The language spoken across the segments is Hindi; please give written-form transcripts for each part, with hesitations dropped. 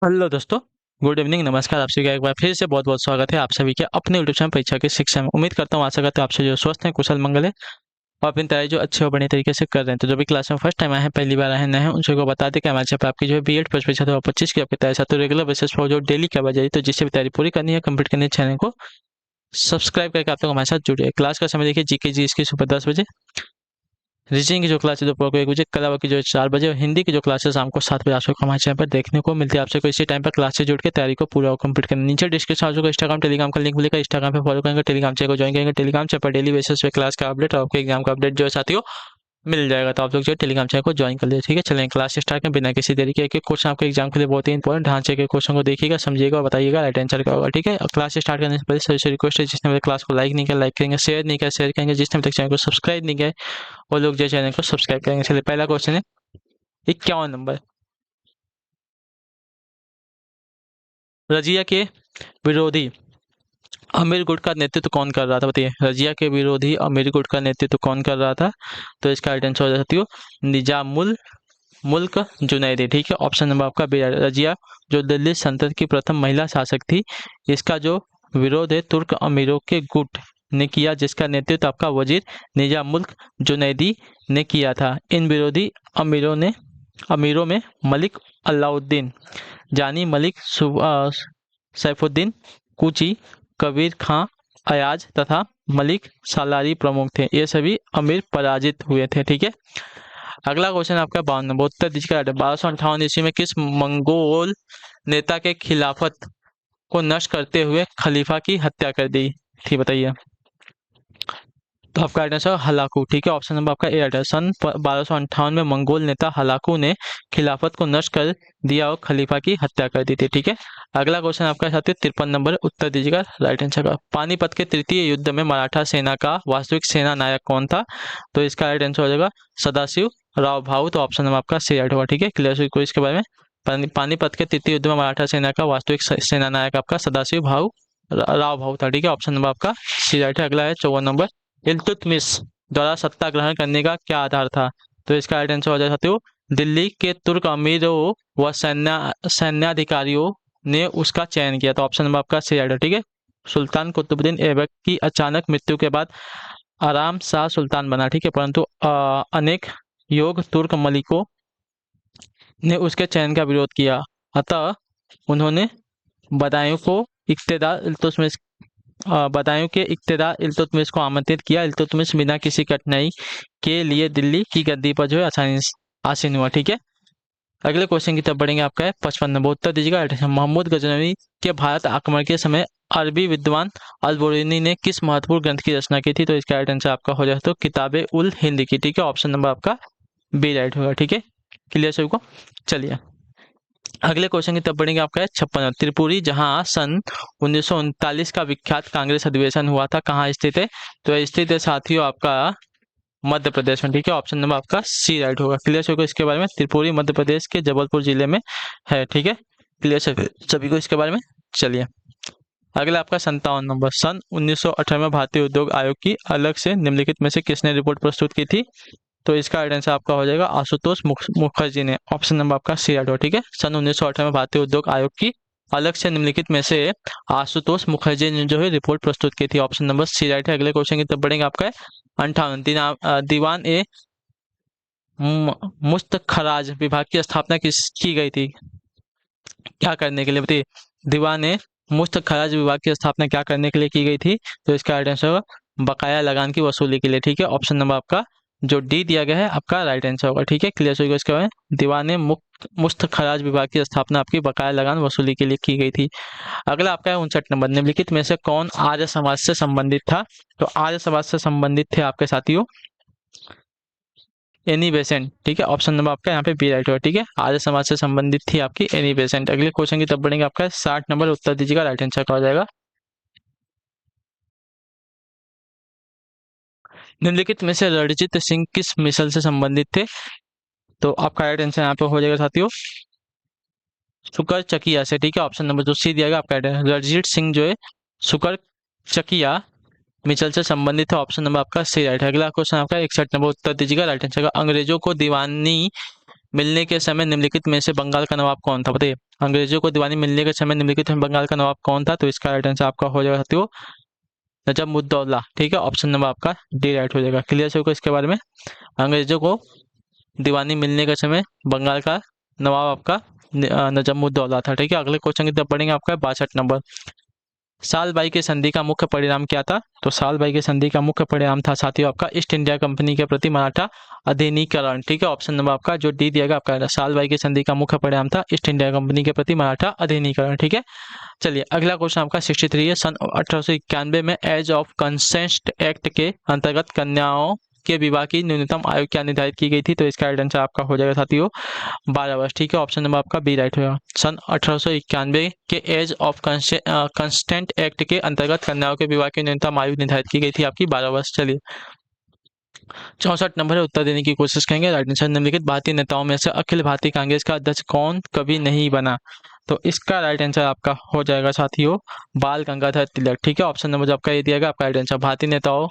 हेलो दोस्तों। गुड इवनिंग, नमस्कार। आप सभी का एक बार फिर से बहुत बहुत स्वागत है आप सभी के अपने यूट्यूब चैनल परीक्षा की शिक्षा में। उम्मीद करता हूँ, आशा करता हूँ आप सभी जो स्वस्थ हैं, कुशल मंगल है और अपनी तैयारी जो अच्छे और बढ़िया तरीके से कर रहे हैं। तो जो भी क्लास में फर्स्ट टाइम आए हैं, पहली बार आए हैं, नए हैं, उन सभी को बता दें कि हमारे पर आपकी जो है बी.एड फर्स्ट परीक्षा 2025 की आपकी तैयारी साथ रेगुलर बेसिस पर जो डेली करवाई जाए, तो जिससे भी तैयारी पूरी करनी है, कंप्लीट करनी है, चैनल को सब्सक्राइब करके आप लोग हमारे साथ जुड़िए। क्लास का समय देखिए, जीके जी इसकी सुबह 10 बजे, रीजनिंग की जो क्लास है दोपहर को 1 बजे, कला की जो 4 बजे, और हिंदी की जो क्लास है शाम को 7 बजे आप सबको हमारे चैनल पर देखने को मिलती है। आप सबको इसी टाइम पर क्लास से जुड़ के तैयारी को पूरा और कंप्लीट करना। नीचे डिस्क्रिप्शन आप सबको इंस्टाग्राम टेलीग्राम का लिंक मिलेगा, इंस्टाग्राम पे फॉलो करेंगे, टेलीग्राम चैनल को ज्वाइन करेंगे, टेलीग्राम चैनल पर डेली बेसिस पे क्लास का अपडेट और आपके एग्जाम का अपडेट जो है साथियों मिल जाएगा। तो आप लोग जो है टेलीग्राम चैनल को ज्वाइन कर लीजिए। ठीक है, चलें क्लास स्टार्ट करें बिना किसी देरी के। एक एक क्वेश्चन आपके एग्जाम के लिए बहुत ही इंपॉर्टेंट, ढांचे के क्वेश्चन को देखिएगा, समझिएगा और बताइएगा, राइट आंसर क्या होगा। ठीक है, और क्लास स्टार्ट करने से पहले सभी से रिक्वेस्ट है, जिसने मेरे क्लास को लाइक नहीं किया लाइक करेंगे, शेयर नहीं किया शेयर करेंगे, जिसने अभी तक चैनल को सब्सक्राइब नहीं किया है, वो लोग जो चैनल को सब्सक्राइब करेंगे। चलिए, पहला क्वेश्चन है 51 नंबर। रजिया के विरोधी अमीर गुट का नेतृत्व कौन कर रहा था? बताइए, रजिया के विरोधी अमीर गुट का नेतृत्व कौन कर रहा था? तो इसका राइट आंसर हो जाती हो निजामुल मुल्क जुनैदी। ठीक है, ऑप्शन नंबर आपका बी। रजिया जो दिल्ली सल्तनत की प्रथम महिला शासक थी, इसका जो विरोध है तुर्क अमीरों के गुट ने किया, जिसका नेतृत्व आपका वजीर निजाम मुल्क जुनैदी ने किया था। इन विरोधी अमीरों में मलिक अलाउद्दीन, जानी मलिक सैफुद्दीन कूची, कबीर खां अयाज तथा मलिक सालारी प्रमुख थे। ये सभी अमीर पराजित हुए थे। ठीक है, अगला क्वेश्चन आपका 52 नंबर। उत्तर दीजिएगा। 1258 ईस्वी में किस मंगोल नेता के खिलाफत को नष्ट करते हुए खलीफा की हत्या कर दी थी? बताइए। तो आपका राइट आंसर हलाकू। ठीक है, ऑप्शन नंबर आपका ए राइट है। सन 1258 में मंगोल नेता हलाकू ने खिलाफत को नष्ट कर दिया और खलीफा की हत्या कर दी थी। ठीक है, अगला क्वेश्चन आपका साथ ही 53 नंबर। उत्तर दीजिएगा राइट आंसर का। पानीपत के तृतीय युद्ध में मराठा सेना का वास्तविक सेना नायक कौन था? तो इसका राइट आंसर हो जाएगा सदाशिव राव भाऊ। तो ऑप्शन नंबर आपका सी राइट होगा। ठीक है, क्लियर को इसके बारे में। पानीपत के तृतीय युद्ध में मराठा सेना का वास्तविक सेना नायक आपका सदाशिव राव भाऊ था। ठीक है, ऑप्शन नंबर आपका सी राइट है। अगला है 54 नंबर। इल्तुतमिश द्वारा सत्ता ग्रहण करने का क्या आधार था? तो इसका राइट आंसर हो जाए साथियों दिल्ली के तुर्क अमीरों व सैन्याधिकारियों ने उसका चयन किया। तो ऑप्शन नंबर आपका सी राइट है। ठीक है, सुल्तान कुतुबुद्दीन ऐबक की अचानक मृत्यु के बाद आराम शाह सुल्तान बना। ठीक है, परंतु अनेक योग तुर्क मलिकों ने उसके चयन का विरोध किया, अतः उन्होंने बदायूं को इख्तियार इल्तुतमिश बदायूं के इख्तियार इल्तुतमिश को आमंत्रित किया। इल्तुतमिश बिना किसी कठिनाई के लिए दिल्ली की गद्दी पर जो है आसानी से आसीन हुआ। ठीक है, अगले क्वेश्चन की तरफ बढ़ेंगे। आपका है 55 नंबर। उत्तर दीजिएगा। महमूद गजनवी के भारत आक्रमण के समय अरबी विद्वान अल बुरैनी ने किस महत्वपूर्ण ग्रंथ की रचना की थी? तो इसका राइट आंसर आपका हो जाए तो किताबे उल हिंद की। ठीक है, ऑप्शन नंबर आपका बी राइट होगा। ठीक है, क्लियर सभी को। चलिए, अगले क्वेश्चन की तरफ बढ़ेंगे। आपका है 56। त्रिपुरी जहां सन 1939 का विख्यात कांग्रेस अधिवेशन हुआ था, कहाँ स्थित है? तो स्थित है साथियों आपका मध्य प्रदेश में। ठीक है, ऑप्शन नंबर आपका सी राइट होगा। क्लियर सभी को इसके बारे में। त्रिपुरी मध्य प्रदेश के जबलपुर जिले में है। ठीक है, क्लियर सभी को इसके बारे में। चलिए, अगला आपका 57 नंबर। सन 1918 में भारतीय उद्योग आयोग की अलग से निम्नलिखित में से किसने रिपोर्ट प्रस्तुत की थी? तो इसका राइट आंसर आपका हो जाएगा आशुतोष मुखर्जी ने। ऑप्शन नंबर आपका सी राइट होगा। ठीक है, सन 1918 में भारतीय उद्योग आयोग की अलग से निम्नलिखित में से आशुतोष मुखर्जी ने जो है रिपोर्ट प्रस्तुत की थी। ऑप्शन नंबर सी राइट है। अगले क्वेश्चन की तरफ बढ़ेंगे। आपका है 58। दीवान ए मुस्तखराज विभाग की स्थापना की गई थी? क्या करने के लिए? बताइए, दीवान ए मुस्तखराज विभाग की स्थापना क्या करने के लिए की गई थी? तो इसका राइट आंसर बकाया लगान की वसूली के लिए। ठीक है, ऑप्शन नंबर आपका जो डी दिया गया है आपका राइट आंसर होगा। ठीक है, क्लियर होगा इसके बारे में। दीवान मुस्तखराज विभाग की स्थापना आपकी बकाया लगान वसूली के लिए की गई थी। अगला आपका है 59 नंबर। निम्नलिखित में से कौन आर्य समाज से संबंधित था? तो आर्य समाज से संबंधित थे आपके साथियों एनी बेसेंट। ठीक है, ऑप्शन नंबर आपका यहाँ पे बी राइट होगा। ठीक है, आर्य समाज से संबंधित थी आपकी एनी बेसेंट। अगले क्वेश्चन की तरफ बढ़ेंगे। आपका 60 नंबर। उत्तर दीजिएगा, राइट आंसर का हो जाएगा निम्नलिखित में से रणजीत सिंह किस मिसल से संबंधित थे? तो आपका राइट आंसर यहाँ पे हो जाएगा साथियों सुकर चकिया से। ठीक है, ऑप्शन नंबर जो सी दिया गया आपका रणजीत सिंह जो है सुकर चकिया मिचल से संबंधित है। ऑप्शन नंबर आपका सी राइट है। अगला क्वेश्चन आपका 61 नंबर। उत्तर दीजिएगा, राइट आंसर का। अंग्रेजों को दीवानी मिलने के समय निम्नलिखित में से बंगाल का नवाब कौन था? बताइए, अंग्रेजों को दीवानी मिलने के समय निम्नलिखित में बंगाल का नवाब कौन था? तो इसका राइट आंसर आपका हो जाएगा साथियों नजमुद्दौला। ठीक है, ऑप्शन नंबर आपका डी राइट हो जाएगा। क्लियर है इसके बारे में? अंग्रेजों को दीवानी मिलने के समय बंगाल का नवाब आपका नजमुद्दौला था। ठीक है, अगले क्वेश्चन की तरफ बढ़ेंगे। आपका 62 नंबर, सालबाई की संधि का मुख्य परिणाम क्या था? तो सालबाई की संधि का मुख्य परिणाम था साथियों आपका ईस्ट इंडिया कंपनी के प्रति मराठा अधिनिकरण। ठीक है, ऑप्शन नंबर आपका जो डी दिया गया आपका सालबाई की संधि का मुख्य परिणाम था ईस्ट इंडिया कंपनी के प्रति मराठा अधिनिकरण। ठीक है, चलिए अगला क्वेश्चन आपका 63 है। सन 1891 में एज ऑफ कंसेंट एक्ट के अंतर्गत कन्याओं के विवाह की न्यूनतम आयु क्या निर्धारित की गई थी? तो इसका राइट आंसर आपका हो जाएगा साथियों 12 वर्ष। ठीक है, ऑप्शन नंबर आपका बी राइट होगा। सन 1891 के एज ऑफ कंस्टेंट एक्ट के अंतर्गत कन्याओं के विवाह की न्यूनतम आयु निर्धारित की गई थी आपकी 12 वर्ष। चलिए 64 नंबर है, उत्तर देने की कोशिश करेंगे। राइट आंसर निम्नलिखित भारतीय नेताओं में से अखिल भारतीय कांग्रेस का अध्यक्ष कौन कभी नहीं बना? तो इसका राइट आंसर आपका हो जाएगा साथियों बाल गंगाधर तिलक। ठीक है, ऑप्शन नंबर जो आपका ये दिया गया आपका राइट आंसर भारतीय नेताओं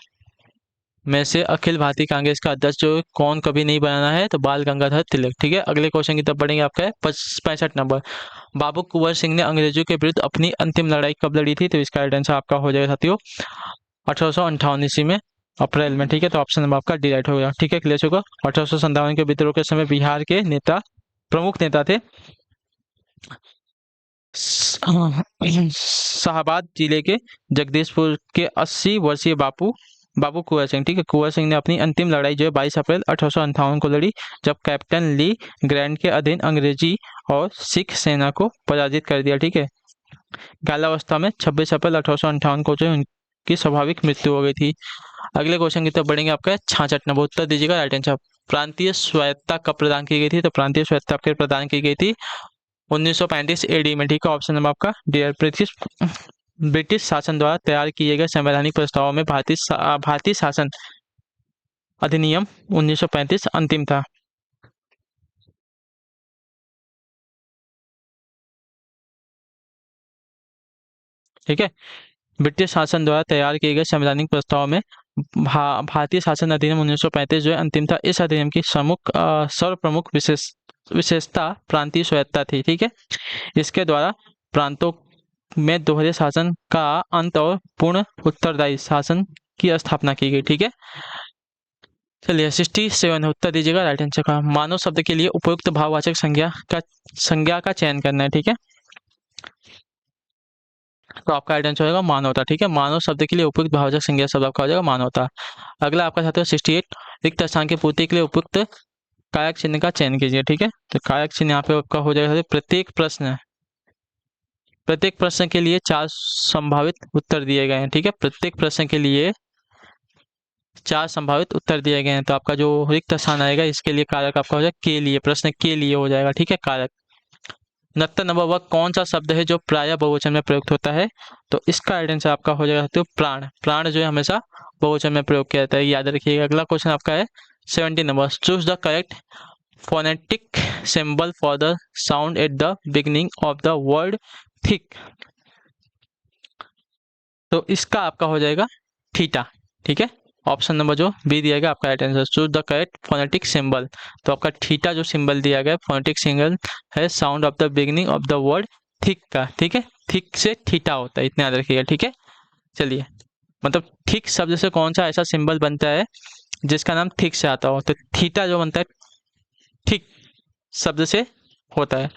में से अखिल भारतीय कांग्रेस का अध्यक्ष जो कौन कभी नहीं बनाना है? तो बाल गंगाधर तिलक। ठीक है, अगले क्वेश्चन की तरफ बढ़ेंगे। आपका 65 नंबर, बाबू कुंवर सिंह ने अंग्रेजों के विरुद्ध अपनी अंतिम लड़ाई कब लड़ी थी? तो इसका राइट आंसर आपका हो जाएगा साथियों 1858 ईस्वी में अप्रैल में। ठीक है, तो ऑप्शन नंबर आपका डी राइट हो गया। ठीक है, क्लियर होगा। 1857 के विद्रोह के समय बिहार के नेता प्रमुख नेता थे शाहाबाद जिले के जगदीशपुर के 80 वर्षीय बाबू कुंवर सिंह। ठीक है, कुंवर सिंह ने अपनी अंतिम लड़ाई जो है 22 अप्रैल 1858 को लड़ी, जब कैप्टन ली ग्रैंड के अधीन अंग्रेजी और सिख सेना को पराजित कर दिया। ठीक है, बाल्यावस्था में 26 अप्रैल 1858 को जो उनकी स्वाभाविक मृत्यु हो गई थी। अगले क्वेश्चन की तरफ बढ़ेंगे। आपका 66 नंबर, उत्तर दीजिएगा राइट आंसर। प्रांतीय स्वायत्तता कब प्रदान की गई थी? तो प्रांतीय स्वायत्तता आपके प्रदान की गई थी 1935 एडी में। ठीक है, ऑप्शन नंबर आपका डी। ब्रिटिश शासन द्वारा तैयार किए गए संवैधानिक प्रस्तावों में भारतीय शासन अधिनियम 1935 अंतिम था। ठीक है, ब्रिटिश शासन द्वारा तैयार किए गए संवैधानिक प्रस्ताव में भारतीय शासन अधिनियम 1935 जो है अंतिम था। इस अधिनियम की सर्वप्रमुख विशेषता प्रांतीय स्वायत्तता थी। ठीक है, इसके द्वारा प्रांतों में दोहरे शासन का अंत और पूर्ण उत्तरदायी शासन की स्थापना की गई। ठीक है, चलिए 67 उत्तर दीजिएगा राइट आंसर का। मानव शब्द के लिए उपयुक्त भाववाचक संज्ञा का चयन करना है। ठीक है, तो आपका राइट आंसर होगा मानवता। ठीक है, मानव शब्द के लिए उपयुक्त भाववाचक संज्ञा शब्द आपका हो जाएगा मानवता। अगला आपका साथियों 68, रिक्त स्थान की पूर्ति के लिए उपयुक्त कारक चिन्ह का चयन कीजिए। ठीक है, तो कारक चिन्ह यहाँ पे आपका हो जाएगा प्रत्येक प्रश्न के लिए 4 संभावित उत्तर दिए गए हैं। ठीक है, प्रत्येक प्रश्न के लिए 4 संभावित उत्तर दिए गए हैं। तो आपका जो रिक्त स्थान आएगा इसके लिए कारक आपका हो जाएगा के लिए, प्रश्न के लिए हो जाएगा। ठीक है, कारक 69 नंबर, वह कौन सा शब्द है जो प्रायः बहुवचन में प्रयुक्त होता है? तो इसका राइट आंसर आपका हो जाएगा तो प्राण। प्राण जो है हमेशा बहुवचन में प्रयोग किया जाता है, याद रखिएगा। अगला क्वेश्चन आपका है 70 number, choose the correct phonetic symbol for the sound at the beginning of the word thick. तो इसका आपका हो जाएगा थीटा। ठीक है, ऑप्शन नंबर जो बी दिया गया आपका right answer, choose the correct phonetic symbol. तो आपका थीटा जो सिंबल दिया गया फोनेटिक सिंबल है sound of the beginning of the word thick का। ठीक है, थिक से थीटा होता है, इतना याद रखिएगा। ठीक है, चलिए मतलब थिक शब्द से कौन सा ऐसा सिंबल बनता है जिसका नाम थिक से आता हो? तो थीटा जो बनता है थिक शब्द से होता है।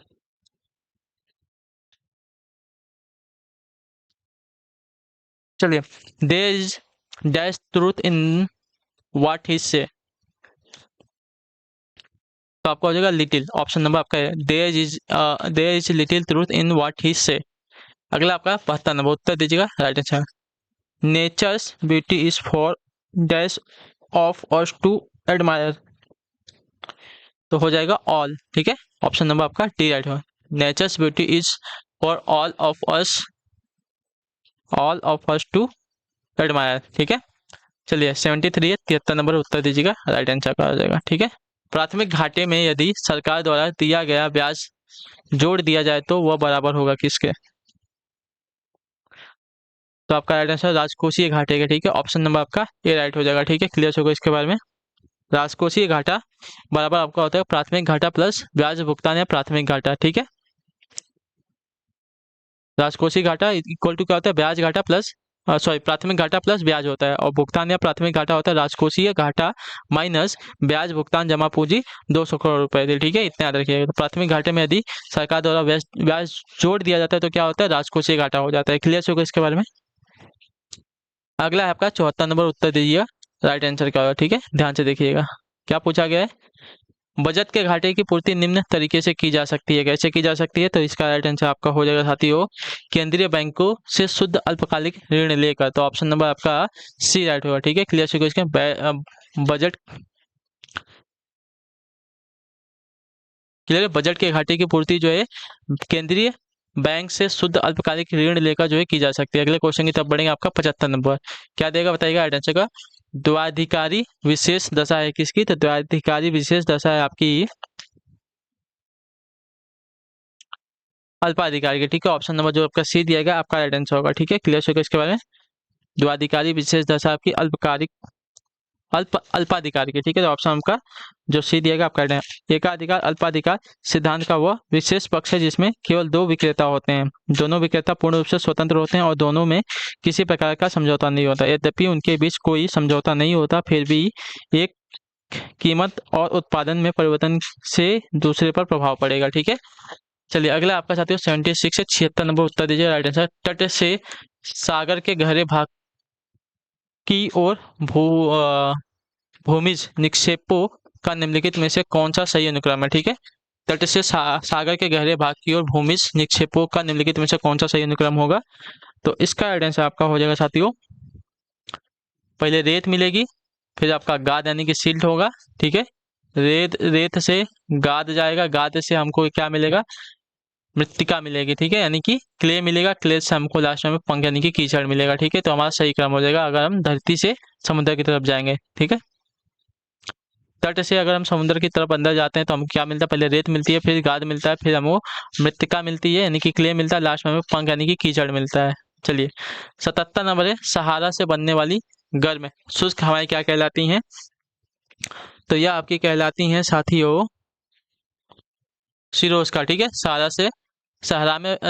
चलिए, there is dash truth in what he say. तो आपका हो जाएगा लिटिल। ऑप्शन नंबर आपका है there is little truth in what he say. अगला आपका 72 नंबर, उत्तर दीजिएगा right answer. Nature's beauty is for dash of us to admire. तो हो जाएगा ऑल। ठीक है, ऑप्शन नंबर आपका डी राइट होगा। Nature's beauty is for all of us to admire. ठीक है, चलिए 73 है, 73 नंबर उत्तर दीजिएगा राइट आंसर का हो जाएगा। ठीक है, प्राथमिक घाटे में यदि सरकार द्वारा दिया गया ब्याज जोड़ दिया जाए तो वह बराबर होगा किसके? तो आपका राइट आंसर राजकोषीय घाटे का। ठीक है, ऑप्शन नंबर आपका ए राइट हो जाएगा। ठीक है, क्लियर होगा इसके बारे में। राजकोषीय घाटा बराबर आपका होता है प्राथमिक घाटा प्लस ब्याज भुगतान या प्राथमिक घाटा। ठीक है, राजकोषीय घाटा इक्वल टू क्या होता है, ब्याज घाटा प्लस प्राथमिक घाटा प्लस ब्याज होता है, और भुगतान या प्राथमिक घाटा होता है राजकोषीय घाटा माइनस ब्याज भुगतान जमा पूंजी 200 करोड़ रुपए थी, ठीक है, इतने याद रखिएगा। तो प्राथमिक घाटे में यदि सरकार द्वारा ब्याज जोड़ दिया जाता है तो क्या होता है, राजकोषीय घाटा हो जाता है। क्लियर होगा इसके बारे में। अगला है आपका 74 नंबर, उत्तर दीजिएगा राइट आंसर क्या होगा, ठीक है, ध्यान से देखिएगा क्या पूछा गया है। बचत के घाटे की पूर्ति निम्न तरीके से की जा सकती है, कैसे की जा सकती है, तो इसका राइट आंसर आपका हो जाएगा साथियों, केंद्रीय बैंकों से शुद्ध अल्पकालिक ऋण लेकर। तो ऑप्शन नंबर आपका सी राइट होगा, ठीक है। क्लियर से इसके बजट क्लियर, बजट के घाटे की पूर्ति जो है केंद्रीय बैंक से शुद्ध अल्पकालिक ऋण लेकर जो है की जा सकती है। अगले क्वेश्चन की तरफ बढ़ेंगे, आपका 75 नंबर क्या देगा बताइएगा राइट आंसर का। द्वाधिकारी विशेष दशा है किसकी, तो द्वाधिकारी विशेष दशा है आपकी अल्पाधिकारी की, ठीक है। ऑप्शन नंबर जो आपका सी दिया गया आपका राइट आंसर होगा, ठीक है। क्लियर होगा इसके बारे में। द्वाधिकारी विशेष दशा आपकी अल्पाधिकारी की, ठीक है। तो ऑप्शन आपका जो सी दिया गया आपका राइट है। एकाधिकार अल्पाधिकार सिद्धांत का वह विशेष पक्ष है जिसमें केवल दो विक्रेता होते हैं, दोनों विक्रेता पूर्ण रूप से स्वतंत्र होते हैं और दोनों में किसी प्रकार का समझौता नहीं होता। यद्यपि उनके बीच कोई समझौता नहीं होता, फिर भी एक कीमत और उत्पादन में परिवर्तन से दूसरे पर प्रभाव पड़ेगा, ठीक है। चलिए अगला आपका साथियों 76 से 76 नंबर उत्तर दीजिए राइट आंसर। तट से सागर के गहरे भाग की ओर भूमिज निक्षेपों का निम्नलिखित में से कौन सा सही अनुक्रम है, ठीक है। तट से सागर के गहरे भाग की ओर भूमिज निक्षेपों का निम्नलिखित में से कौन सा सही अनुक्रम होगा, तो इसका राइट आंसर आपका हो जाएगा साथियों, पहले रेत मिलेगी, फिर आपका गाद यानी कि सिल्ट होगा, ठीक है। रेत से गाद जाएगा, गाद से हमको क्या मिलेगा, मृत्तिका मिलेगी, ठीक है, यानी कि क्ले मिलेगा, क्ले से हमको लास्ट में पंख यानी कि कीचड़ मिलेगा, ठीक है। तो हमारा सही क्रम हो जाएगा अगर हम धरती से समुद्र की तरफ जाएंगे, ठीक है। तट से अगर हम समुद्र की तरफ अंदर जाते हैं तो हमको क्या मिलता है, पहले रेत मिलती है, फिर गाद मिलता है, फिर हमको मृत्तिका मिलती है यानी कि क्ले मिलता है, लास्ट में हमें पंख यानी कि कीचड़ मिलता है। चलिए 77 नंबर है, सहारा से बनने वाली गर्म शुष्क हवाएं क्या कहलाती हैं, तो यह आपकी कहलाती हैं साथियों सिरोस्का, ठीक है।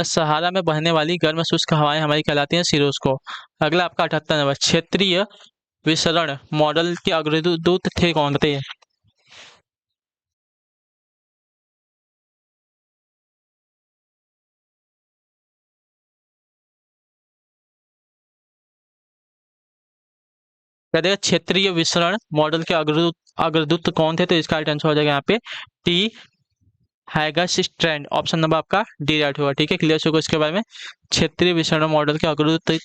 सहारा में बहने वाली गर्म शुष्क हवाएं हमारी कहलाती हैं सिरोस्को। अगला आपका 78 नंबर, क्षेत्रीय विसरण मॉडल के अग्रदूत थे कौन थे, कहते हैं क्षेत्रीय विसरण मॉडल के अग्रदूत कौन थे, तो इसका राइट आंसर हो जाएगा यहाँ पे टी हैगरस्ट्रैंड। ऑप्शन नंबर आपका डी राइट होगा, ठीक है। क्लियर होगा इसके बारे में। क्षेत्रीय विसरण मॉडल के अग्रदूत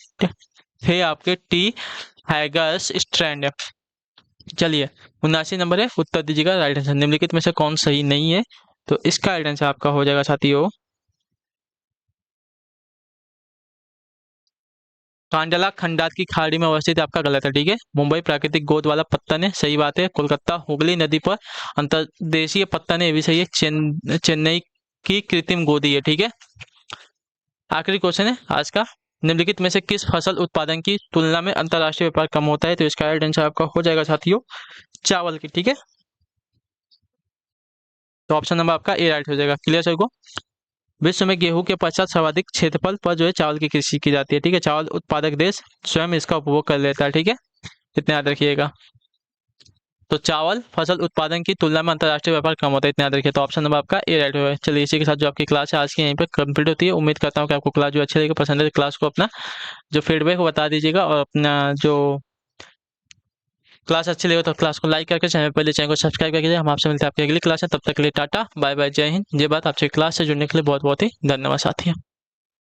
थे आपके टी हैगरस्ट्रैंड। चलिए 79 नंबर है, उत्तर दीजिएगा राइट आंसर, निम्नलिखित में से कौन सही नहीं है, तो इसका राइट आंसर आपका हो जाएगा साथियों कांडला खंडात की खाड़ी में अवस्थित आपका गलत है, ठीक है। मुंबई प्राकृतिक गोद वाला पत्तन है, सही बात है। कोलकाता हुगली नदी पर अंतर्देशीय पत्तन है, ये भी सही है। चेन्नई की कृत्रिम गोदी है, ठीक है। आखिरी क्वेश्चन है आज का, निम्नलिखित में से किस फसल उत्पादन की तुलना में अंतर्राष्ट्रीय व्यापार कम होता है, तो इसका राइट आंसर आपका हो जाएगा साथियों चावल की, ठीक है। तो ऑप्शन नंबर आपका ए राइट हो जाएगा। क्लियर सर को। विश्व में गेहूं के पश्चात सर्वाधिक क्षेत्रफल पर जो है चावल की कृषि की जाती है, ठीक है। चावल उत्पादक देश स्वयं इसका उपभोग कर लेता है, ठीक है, इतना याद रखिएगा। तो चावल फसल उत्पादन की तुलना में अंतर्राष्ट्रीय व्यापार कम होता है, इतना याद रखिए। तो ऑप्शन नंबर आपका ए राइट होगा। चलिए इसी के साथ जो आपकी क्लास है आज की यहीं पे कंप्लीट होती है। उम्मीद करता हूँ कि आपको क्लास जो अच्छी लगी, पसंद है, क्लास को अपना जो फीडबैक वो बता दीजिएगा, और अपना जो क्लास अच्छी लगे तो क्लास को लाइक करके चैनल को सब्सक्राइब करके। हम आपसे मिलते हैं आपकी अगली क्लास है, तब तक के लिए टाटा बाय बाय, जय हिंद, जय भारत। आपसे क्लास से जुड़ने के लिए बहुत बहुत ही धन्यवाद साथियों।